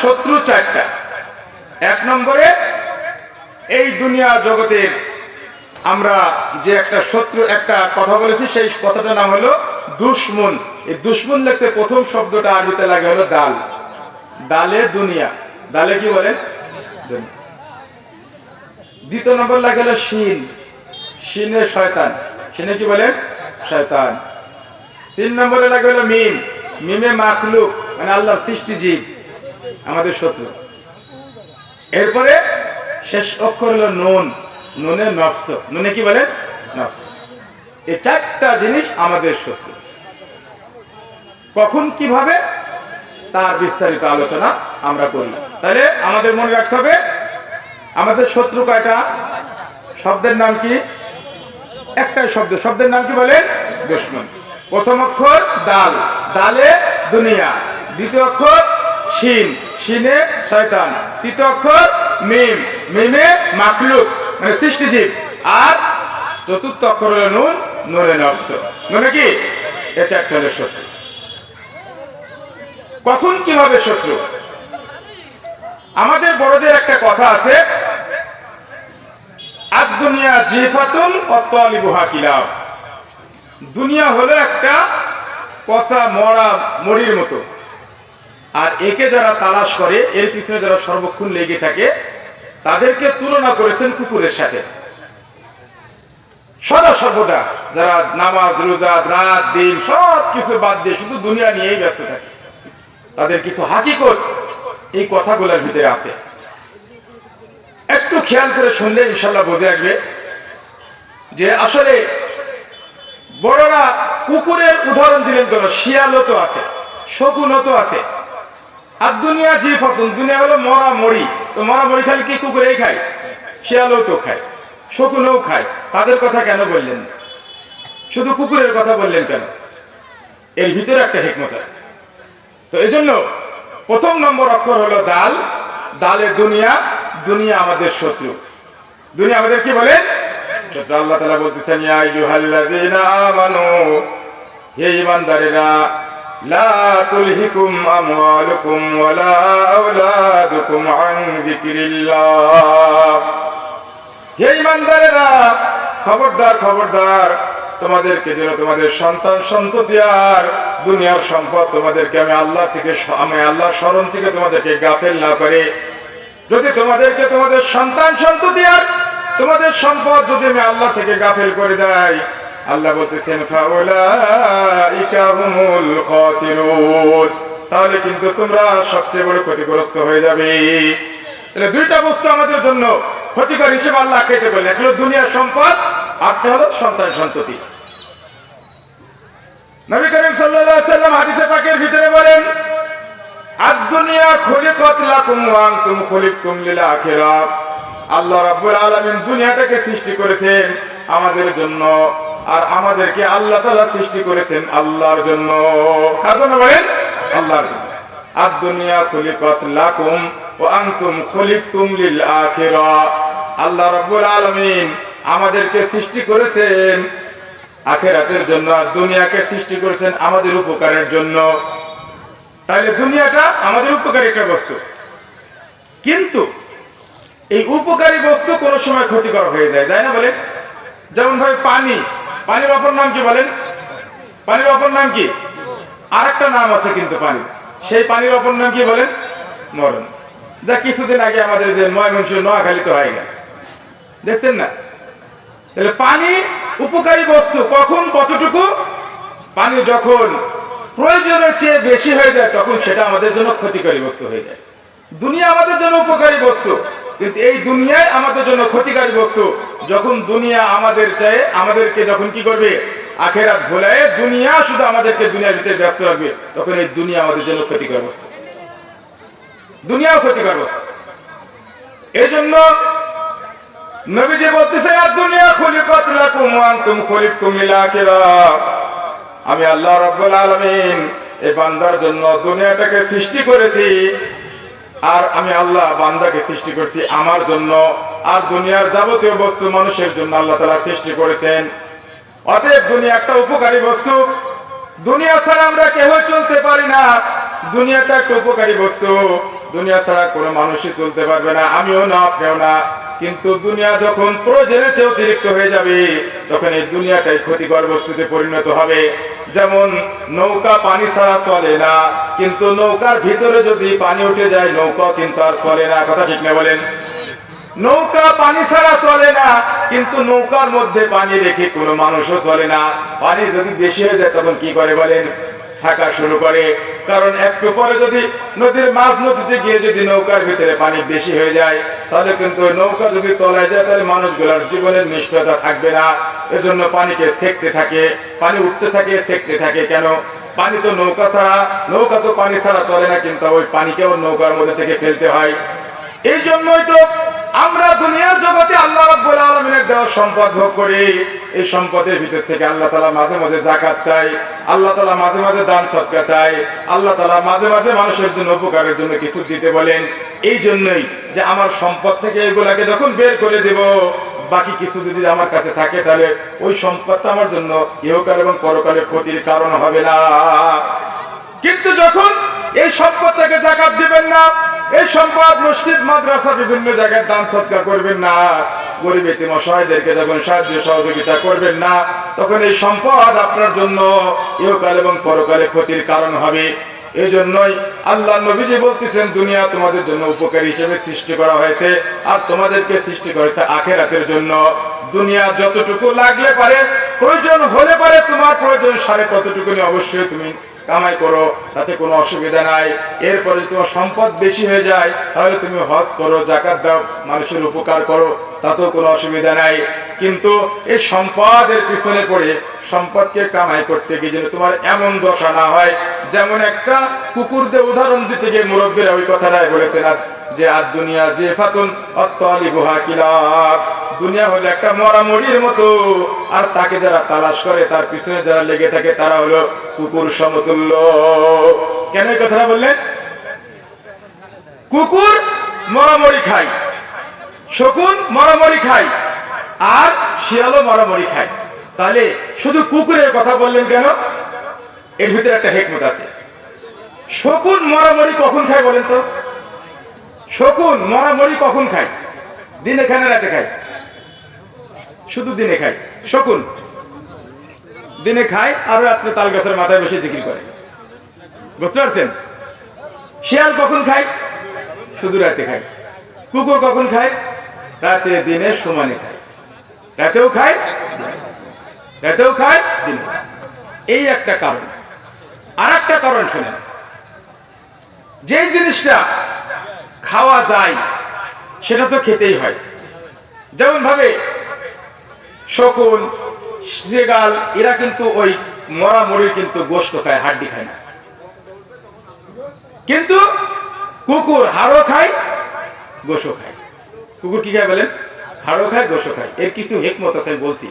শত্রু চারটা। এক নম্বরে এই দুনিয়া জগতের আমরা যে একটা শত্রু একটা কথা বলেছি, সেই কথাটার নাম হলো দুশমন। এই দুশমন লিখতে প্রথম শব্দটা আরবিতে লাগে হলো দাল। দালে দুনিয়া, দালে কি বলেন? দ্বিতীয় নম্বর লাগে হলো শিন, শিনে শয়তান, শিনে কি বলেন? শয়তান। তিন নম্বরে লাগে হলো মিম, মিমে মাখলুক মানে আল্লাহর সৃষ্টি জীব, আমাদের শত্রু। এরপরে শেষ অক্ষর হলো নুন, নুনে নফস, নুনে কি বলেন? নফস। এই চারটা জিনিস আমাদের শত্রু। কখন কিভাবে তার বিস্তারিত আলোচনা আমরা করি। তাহলে আমাদের মনে রাখতে হবে আমাদের শত্রু কয়টা? শব্দের নাম কি? একটাই শব্দ, শব্দের নাম কি বলেন? দুশমন। প্রথম অক্ষর দাল, দালে দুনিয়া। দ্বিতীয় অক্ষর শিন, শিনে শয়তান। তৃতীয় অক্ষর মিম, মিমে মাখলুক মানে সৃষ্টিজীব। আর চতুর্থ অক্ষর হলো নুন, নুনে নফস, নুনে কি? এটা একটা হলো শত্রু। কখন কিভাবে শত্রু? আমাদের বড়দের একটা কথা আছে, আদ দুনিয়া জিফাতুন ওয়া তালিবুহা কিলাব। দুনিয়া হলো একটা পচা মরা মরির মতো, আর একে যারা তালাশ করে, এর পিছনে যারা সর্বক্ষণ লেগে থাকে, তাদেরকে তুলনা করেছেন কুকুরের সাথে। সদা সর্বদা যারা নামাজ রোজা রাত দিন সব কিছু বাদ দিয়ে শুধু দুনিয়া নিয়েই ব্যস্ত থাকে, তাদের কিছু হাকিকত এই কথাগুলোর ভিতরে আছে। একটু খেয়াল করে শুনলে ইনশাল্লাহ বুঝে আসবে যে আসলে বড়রা কুকুরের উদাহরণ দিলেন কেন? শিয়ালও তো আছে, শকুনও তো আছে। আর দুনিয়া জিফাতুন, দুনিয়া হলো মরা মরি। তো মরা মরি খালি কি কুকুরেই খায়? শিয়ালও তো খায়, শকুনও খায়। তাদের কথা কেন বললেন? শুধু কুকুরের কথা বললেন কেন? এর ভিতরে একটা হিকমত আছে। তো এই জন্য প্রথম নম্বর অক্ষর হলো দাল, দালে দুনিয়া, দুনিয়া আমাদের শত্রু। দুনিয়া আমাদের কি বলেন? শত্রু। আল্লাহ তাআলা বলতেছেন, ইয়া আইয়ুহাল্লাযীনা আমানু, হে ঈমানদারেরা, লা তুলহিকুম আমওয়ালুকুম ওয়ালা আওলাদুকুম আন যিকরিল্লাহ। হে ঈমানদারেরা, খবরদার খবরদার, তোমাদেরকে যেন তোমাদের সন্তান সন্ততি আর দুনিয়ার সম্পদ তোমাদেরকে আমি আল্লাহর স্মরণ থেকে তোমাদেরকে গাফেল না করে। যদি তোমাদেরকে তোমাদের সন্তান সন্ততি আর তোমাদের সম্পদ যদি আমি আল্লাহ থেকে গাফেল করে দেয়, আল্লাহ বলতেছেন ফাউলাইকা হুমুল খাসিরুন, তাহলে কিন্তু তোমরা সবচেয়ে বড় ক্ষতিগ্রস্ত হয়ে যাবে। তাহলে দুইটা বস্তু আমাদের জন্য ক্ষতিকর হিসেবে আল্লাহ কেটে বললেন, একটা হলো দুনিয়ার সম্পদ, আরটা হলো সন্তান সন্ততি। নবী করিম সাল্লাল্লাহু আলাইহি ওয়াসাল্লাম হাদিসে পাকের ভিতরে বলেন, আদ-দুনিয়া খুলিকাত লাকুম ওয়া আনতুম খুলিকতুম লিল আখিরাহ। আল্লাহ রাব্বুল আলামিন দুনিয়াটাকে সৃষ্টি করেছেন আমাদের জন্য, আর আমাদেরকে আল্লাহ তাআলা সৃষ্টি করেছেন আল্লাহর জন্য। কার জন্য বলেন? আল্লাহর জন্য। আদ-দুনিয়া খুলিকাত লাকুম ওয়া আনতুম খুলিকতুম লিল আখিরাহ। আল্লাহ রাব্বুল আলামিন আমাদেরকে সৃষ্টি করেছেন আখিরাতের জন্য, আর দুনিয়াকে সৃষ্টি করেছেন আমাদের উপকারের জন্য। তাহলে দুনিয়াটা আমাদের উপকারী একটা বস্তু, কিন্তু এই উপকারী বস্তু কোনো সময় ক্ষতিকর হয়ে যায়, যায় না বলেন? যেমন ভাই পানি, পানির অপর নাম কি বলেন? পানির অপর নাম কি? আর একটা নাম আছে কিন্তু পানি, সেই পানির অপর নাম কি বলেন? মরণ। যা কিছুদিন আগে আমাদের যে ময়মনসিংহ নোয়াখালীতে হয়ে গেল, দেখছেন না? তাহলে পানি উপকারী বস্তু কখন কতটুকু? পানি যখন প্রয়োজনের চেয়ে বেশি হয়ে যায় তখন সেটা আমাদের জন্য ক্ষতিকারী বস্তু হয়ে যায়। দুনিয়া আমাদের জন্য উপকারী বস্তু, কিন্তু এই দুনিয়ায় আমাদের জন্য ক্ষতিকারী বস্তু। যখন দুনিয়া আমাদের চায়, আমাদেরকে যখন কি করবে? আখিরাত ভুলায়ে দুনিয়া শুধু আমাদেরকে দুনিয়ার ভিতরে ব্যস্ত রাখবে, তখন এই দুনিয়া আমাদের জন্য ক্ষতিকর বস্তু, দুনিয়াও ক্ষতিকর বস্তু। এই জন্য নবীজি বলতেছেন, আদ-দুনিয়া খুলিকাত লাকুম ওয়া আনতুম খুলিকতুম লিল আখিরাহ। আমি আল্লাহ রাব্বুল আলামিন এই বান্দার জন্য দুনিয়াটাকে সৃষ্টি করেছি, আর আমি আল্লাহ বান্দাকে সৃষ্টি করেছি আমার জন্য, আর দুনিয়ার যাবতীয় বস্তু মানুষের জন্য আল্লাহ তাআলা সৃষ্টি করেছেন। অতএব দুনিয়া একটা উপকারী বস্তু, দুনিয়া ছাড়া আমরা কেউ চলতে পারি না। দুনিয়াটা একটা উপকারী বস্তু, দুনিয়া ছাড়া কোনো মানুষই চলতে পারবে না, আমিও না, আপনিও না। কিন্তু দুনিয়া যখন প্রয়োজনের চেয়ে অতিরিক্ত হয়ে যাবে, তখন এই দুনিয়াটাই ক্ষতিকর বস্তুতে পরিণত হবে। যেমন নৌকা পানি ছাড়া চলে না, কিন্তু নৌকার ভিতরে যদি পানি উঠে যায় নৌকা কিন্তু আর চলে না। কথা ঠিক না বলেন? নৌকা পানি ছাড়া চলে না, কিন্তু নৌকার মধ্যে পানি রেখে কোনো মানুষও চলে না। পানি যদি বেশি হয়ে যায় তখন কি করে বলেন? ছাকা শুরু করে। কারণ একটু পরে যদি নদীর মাঝ নদীতে গিয়ে যদি নৌকার ভিতরে পানি বেশি হয়ে যায়, তাহলে কিন্তু নৌকা যদি তলায় যায় তাহলে মানুষগুলোর জীবনের নিশ্চয়তা থাকবে না। এজন্য পানিকে সেঁকতে থাকে, পানি উঠতে থাকে, সেঁকতে থাকে। কেন? পানি তো নৌকা ছাড়া, নৌকা তো পানি ছাড়া চলে না, কিন্তু ওই পানিকেও নৌকার মধ্যে থেকে ফেলতে হয়। এই জন্যই তো আমরা দুনিয়ার জগতে আল্লাহ রাব্বুল আলামিনের দেওয়া সম্পদ ভোগ করি। এই সম্পদের ভিতর থেকে আল্লাহ তাআলা মাঝে মাঝে যাকাত চাই, আল্লাহ তাআলা মাঝে মাঝে দান সদকা চাই, আল্লাহ তাআলা মাঝে মাঝে মানুষের জন্য উপকারের জন্য কিছু দিতে বলেন। এই জন্যই যে আমার সম্পদ থেকে এগুলাকে যখন বের করে দেব, বাকি কিছু যদি আমার কাছে থাকে তাহলে ওই সম্পদটা আমার জন্য ইহকাল এবং পরকালে ক্ষতির কারণ হবে না। কিন্তু যখন এই সম্পদটাকে যাকাত দিবেন না, এই সম্পদ মসজিদ মাদ্রাসা বিভিন্ন জায়গায় দান সদকা করবেন না, গরিব এতিম অসহায়দেরকে যখন সাহায্য সহযোগিতা করবেন না, তখন এই সম্পদ আপনার জন্য ইহকাল এবং পরকালে ক্ষতির কারণ হবে। এই জন্যই আল্লাহ নবীজি বলতেছেন, দুনিয়া তোমাদের জন্য উপকারী হিসেবে সৃষ্টি করা হয়েছে, আর তোমাদেরকে সৃষ্টি করেছে আখিরাতের জন্য। দুনিয়া যতটুকু লাগলে পারে, প্রয়োজন হলে পারে, তোমার প্রয়োজন সারে ততটুকুনি অবশ্যই তুমি কামাই করো, তাতে কোনো অসুবিধা নাই। এরপরে যদি তোমার সম্পদ বেশি হয়ে যায় তাহলে তুমি হজ করো, যাকাত দাও, মানুষের উপকার করো, তাতেও কোনো অসুবিধা নাই। কিন্তু এই সম্পদের পিছনে পড়ে সম্পদকে কামাই করতে গিয়ে যেন তোমার এমন দশা না হয়, যেমন একটা কুকুরদের উদাহরণ দিতে গিয়ে মুরব্বীরা ওই কথাটাই বলেছেন যে আর দুনিয়া জিফাতুন আত-তালিবুহা কিলাব, দুনিয়া হলো একটা মরামরির মতো, আর তাকে যারা তালাশ করে, তার পিছনে যারা লেগে থাকে, তারা হলো কুকুর সমতুল্য। কেন এই কথাটা বললেন? কুকুর মরামরি খায়, শকুন মরামরি খায়, আর শিয়ালও মরামরি খায়। তাহলে শুধু কুকুরের কথা বললেন কেন? এর ভিতরে একটা হিকমত আছে। শকুন মরামরি কখন খায় বলেন তো? শকুন মরামরি কখন খায়? দিনে খায় না রাতে খায়? শুধু দিনে খায়। শকুন দিনে খায় আর রাত্রে তাল গাছের মাথায় বসে জিকির করে। বুঝতে পারছেন? শিয়াল কখন খায়? শুধু রাতে খায়। কুকুর কখন খায়? রাতে দিনে সমানে খায়। রাতেও খায়, রাতেও খায়, দিনে খায়। এই একটা কারণ। আর একটা কারণ শোনেন, যে জিনিসটা খাওয়া যায় সেটা তো খেতেই হয়। যেমন ভাবে শকুন, শ্রীগাল এরা কিন্তু ওই মরা মুরগির কিন্তু গোশত খায়, হাড্ডি খায় না। কিন্তু কুকুর হাড়ও খায়, গোশও খায়। কুকুর কি খায় বলেন? হাড়ও খায়, গোশও খায়। এর কিছু হিকমত আছে, বলছি।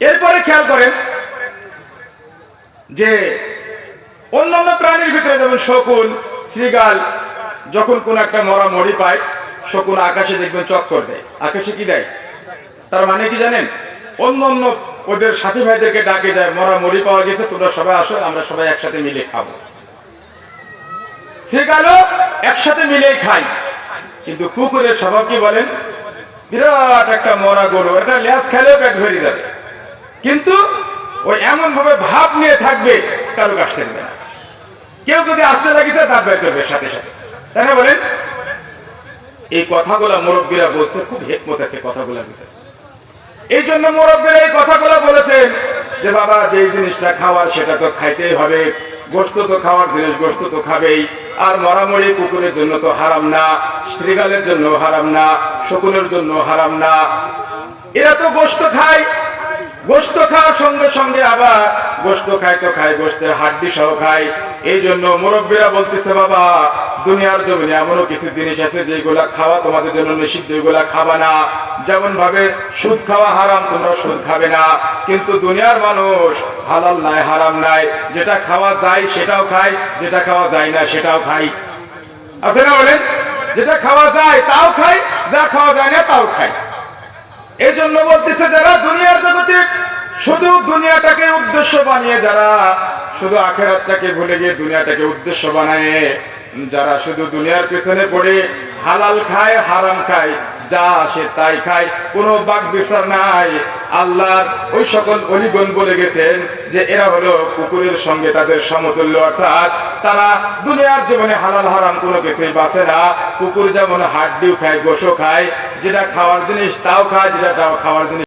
এরপরে খেয়াল করেন যে অন্যান্য প্রাণীর ভিতরে যেমন শকুন, শ্রীগাল যখন কোন একটা মরা মরি পায়, শকুন আকাশে দেখবেন চক্কর দেয়। আকাশে কি দেয়? তার মানে কি জানেন? অন্যান্য ওদের সাথী ভাইদেরকে ডাকে যায়, মরা মরি পাওয়া গেছে, তোমরা সবাই আসো, আমরা সবাই একসাথে মিলে খাবো। শ্রীগালও একসাথে মিলেই খাই। কিন্তু কুকুরের স্বভাব কি বলেন? বিরাট একটা মরা গরু, এটা ল্যাস খেলেও পেট ভরে যাবে, কিন্তু ওই এমন ভাবে ভাব নিয়ে থাকবে, কারো কাছ থাকবে না। কেউ যদি আসতে লাগিছে দাঁত বের করবে সাথে সাথে, তাই না বলেন? এই কথাগুলা মুরব্বীরা বলছে, খুব হিকমত আছে কথাগুলোর ভিতরে। এই জন্য মুরব্বীরা এই কথাগুলো বলেছেন যে বাবা, যে জিনিসটা খাওয়ার সেটা তো খাইতেই হবে, গোশত তো খাওয়ার জিনিস, গোশত তো খাবেই। আর মরামরি কুকুরের জন্য তো হারাম না, শ্রীগালের জন্য হারাম না, শকুনের জন্য হারাম না। এরা তো গোশত খায়, গোশত খাওয়ার সঙ্গে সঙ্গে আবার গোশত খায় তো খায়, গোশতের হাড্ডি সহ খায়। এই জন্য মুরব্বীরা বলতেছে বাবা, দুনিয়ার জমিনে এমনও কিছু জিনিস আছে যেগুলা খাওয়া তোমাদের জন্য নিষিদ্ধ, এগুলা খাবা না। যেমন ভাবে সুদ খাওয়া হারাম, তোমরা সুদ খাবে না। কিন্তু দুনিয়ার মানুষ হালাল নাই, হারাম নাই, যেটা খাওয়া যায় সেটাও খায়, যেটা খাওয়া যায় না সেটাও খায়। আছে না বলেন? যেটা খাওয়া যায় তাও খায়, যা খাওয়া যায় না তাও খায়। এই জন্য বলতেছে, যারা দুনিয়ার জগতে শুধু দুনিয়াটাকে উদ্দেশ্য বানিয়ে, যারা শুধু আখেরাতটাকে ভুলে গিয়ে দুনিয়াটাকে উদ্দেশ্য বানায়, যারা শুধু দুনিয়ার পিছনে পড়ে হালাল খায় হারাম খায়, যা আসে তাই খায়, কোনো বাক বিচার নাই, আল্লাহর ওই সকল অলিগণ বলে গেছেন যে এরা হলো কুকুরের সঙ্গে তাদের সমতুল্য। অর্থাৎ তারা দুনিয়ার জীবনে হালাল হারাম কোনো কিছুই বাঁচে না। কুকুর যেমন হাড্ডিও খায়, গোশও খায়, যেটা খাওয়ার জিনিস তাও খায়, যেটা খাওয়ার জিনিস